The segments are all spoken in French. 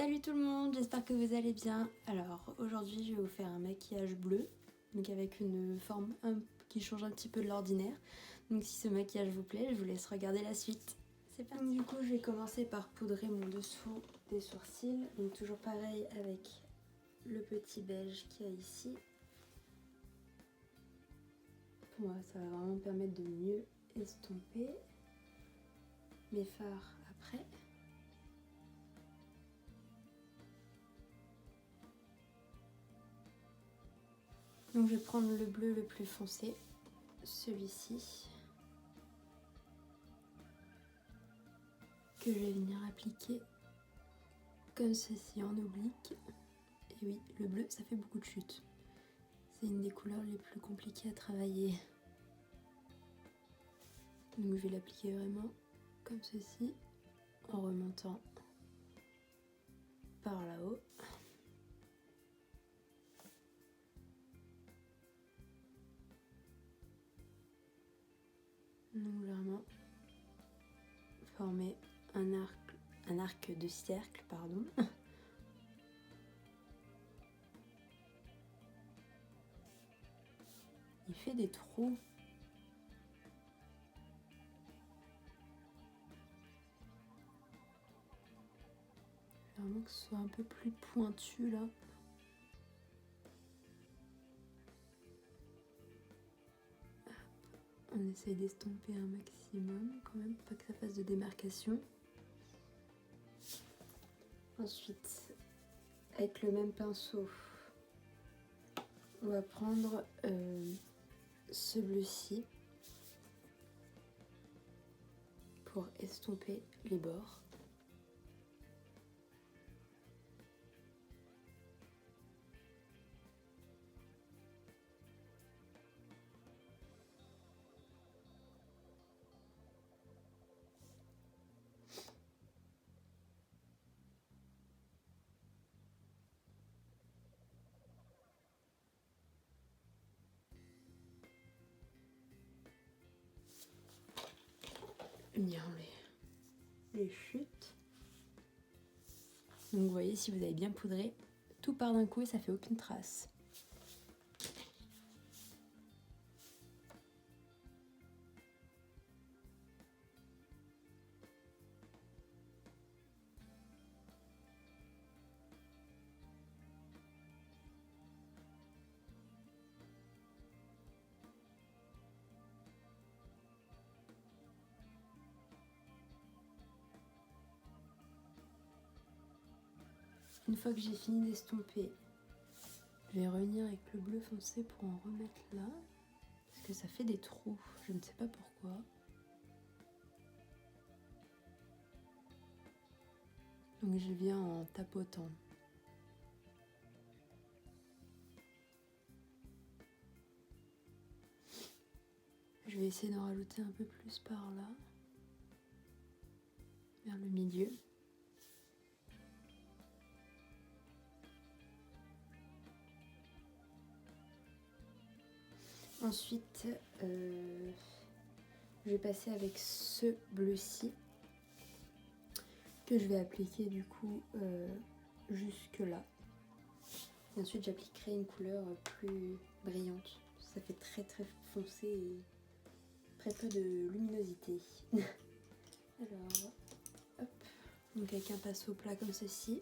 Salut tout le monde, j'espère que vous allez bien. Alors aujourd'hui je vais vous faire un maquillage bleu, donc avec une forme qui change un petit peu de l'ordinaire. Donc si ce maquillage vous plaît, je vous laisse regarder la suite. C'est parti. Donc, du coup je vais commencer par poudrer mon dessous des sourcils. Donc toujours pareil avec le petit beige qu'il y a ici. Pour moi ça va vraiment me permettre de mieux estomper mes fards après. Donc je vais prendre le bleu le plus foncé, celui-ci, que je vais venir appliquer comme ceci en oblique. Et oui, le bleu ça fait beaucoup de chutes. C'est une des couleurs les plus compliquées à travailler. Donc je vais l'appliquer vraiment comme ceci, en remontant par là-haut. Donc vraiment former un arc de cercle, pardon. Il fait des trous. Vraiment que ce soit un peu plus pointu là. On essaye d'estomper un maximum quand même, pas que ça fasse de démarcation. Ensuite, avec le même pinceau, on va prendre ce bleu-ci pour estomper les bords. Venir les chutes. Donc vous voyez, si vous avez bien poudré, tout part d'un coup et ça fait aucune trace. Une fois que j'ai fini d'estomper, je vais revenir avec le bleu foncé pour en remettre là, parce que ça fait des trous, je ne sais pas pourquoi. Donc je viens en tapotant. Je vais essayer d'en rajouter un peu plus par là, vers le milieu. Ensuite, je vais passer avec ce bleu-ci que je vais appliquer du coup jusque là. Et ensuite, j'appliquerai une couleur plus brillante. Ça fait très foncé et très peu de luminosité. Alors, hop. Donc avec un pinceau plat comme ceci.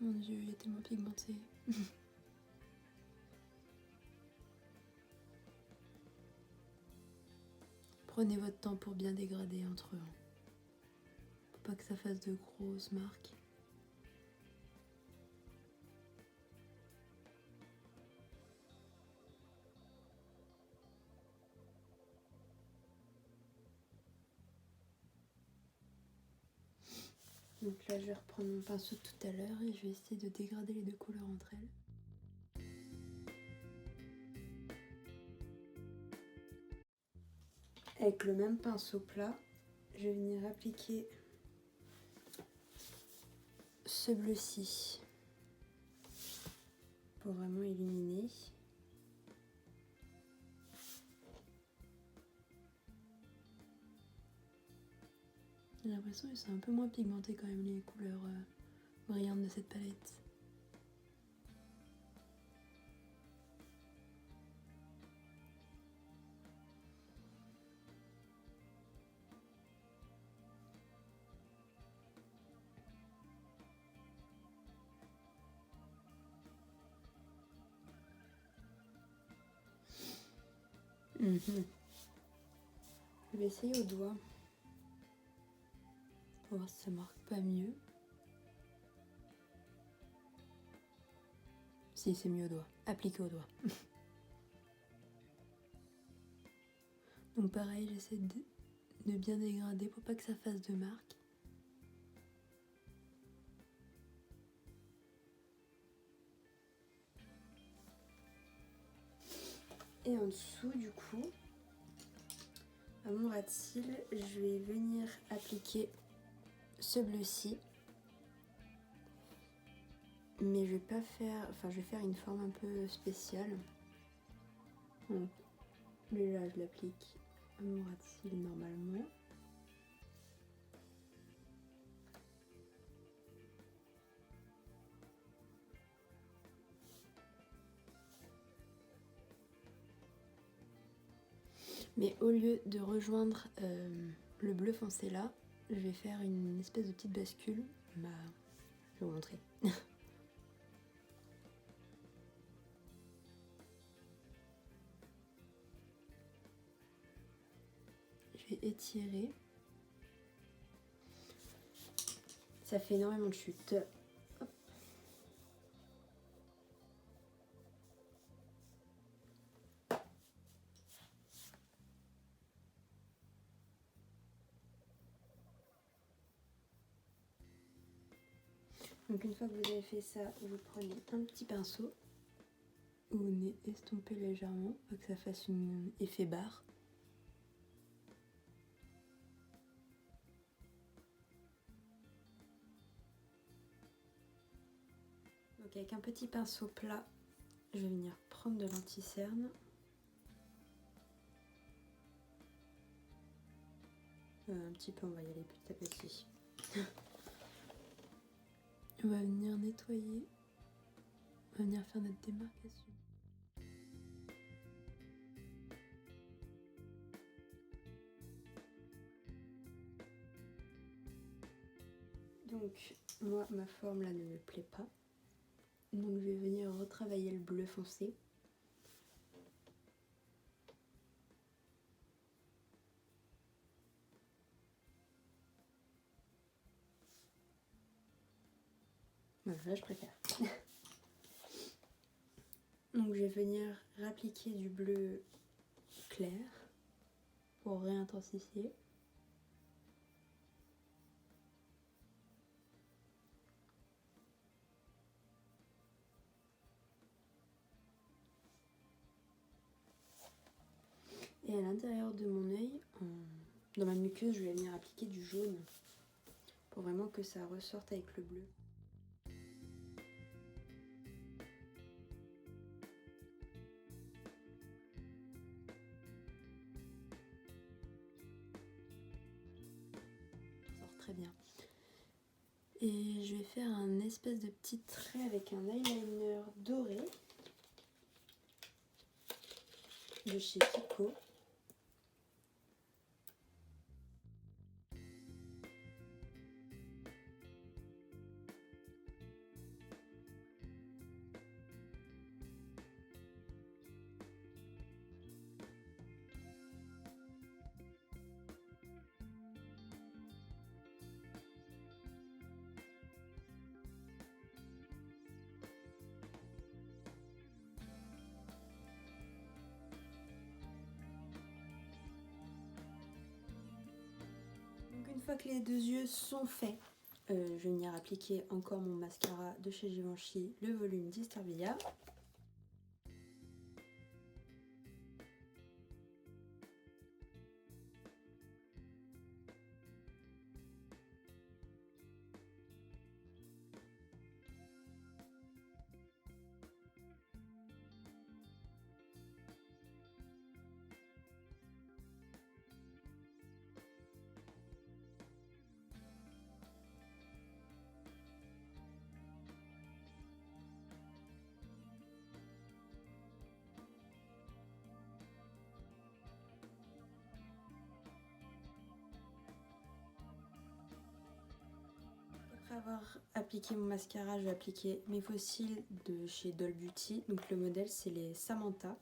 Mon Dieu, il est tellement pigmenté. Prenez votre temps pour bien dégrader entre eux. Faut pas que ça fasse de grosses marques. Donc là, je vais reprendre mon pinceau de tout à l'heure et je vais essayer de dégrader les deux couleurs entre elles. Avec le même pinceau plat, je vais venir appliquer ce bleu-ci pour vraiment illuminer. J'ai l'impression que c'est un peu moins pigmenté quand même les couleurs brillantes de cette palette. Je vais essayer au doigt pour voir si ça marque pas mieux. Si, c'est mieux au doigt. Appliquer au doigt. Donc pareil, j'essaie de bien dégrader pour pas que ça fasse de marques. Et en dessous, du coup, à mon ras de cils, je vais venir appliquer ce bleu-ci. Mais je vais pas faire... Enfin, je vais faire une forme un peu spéciale. Donc, là, je l'applique à mon ras de cils normalement. Mais au lieu de rejoindre le bleu foncé là, je vais faire une espèce de petite bascule. Je vais vous montrer. Je vais étirer. Ça fait énormément de chute. Hop. Donc une fois que vous avez fait ça, vous prenez un petit pinceau. Vous venez estomper légèrement pour que ça fasse un effet barre. Donc avec un petit pinceau plat, je vais venir prendre de l'anti-cerne. Un petit peu, on va y aller petit à petit. On va venir nettoyer. On va venir faire notre démarcation. Donc moi, ma forme là ne me plaît pas. Donc je vais venir retravailler le bleu foncé. Voilà, là je préfère. Donc je vais venir réappliquer du bleu clair pour réintensifier. Et à l'intérieur de mon œil, dans ma muqueuse, je vais venir appliquer du jaune pour vraiment que ça ressorte avec le bleu. Ça sort très bien. Et je vais faire un espèce de petit trait avec un eyeliner doré de chez Kiko. Donc une fois que les deux yeux sont faits, je vais venir appliquer encore mon mascara de chez Givenchy, le volume Disturbia. Après avoir appliqué mon mascara, je vais appliquer mes fossiles de chez Doll Beauty. Donc le modèle c'est les Samantha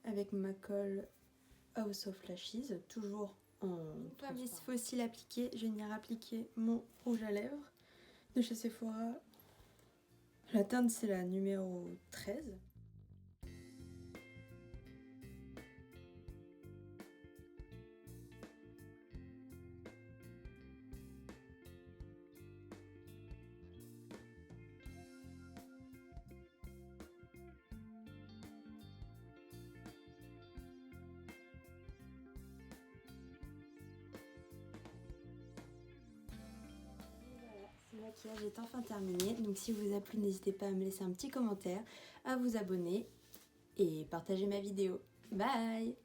avec ma colle House of Lashes, toujours en transparent. Mes fossiles appliqués, je vais venir appliquer mon rouge à lèvres de chez Sephora. La teinte c'est la numéro 13. Le maquillage est enfin terminé, donc si vous a plu, n'hésitez pas à me laisser un petit commentaire, à vous abonner et partager ma vidéo. Bye!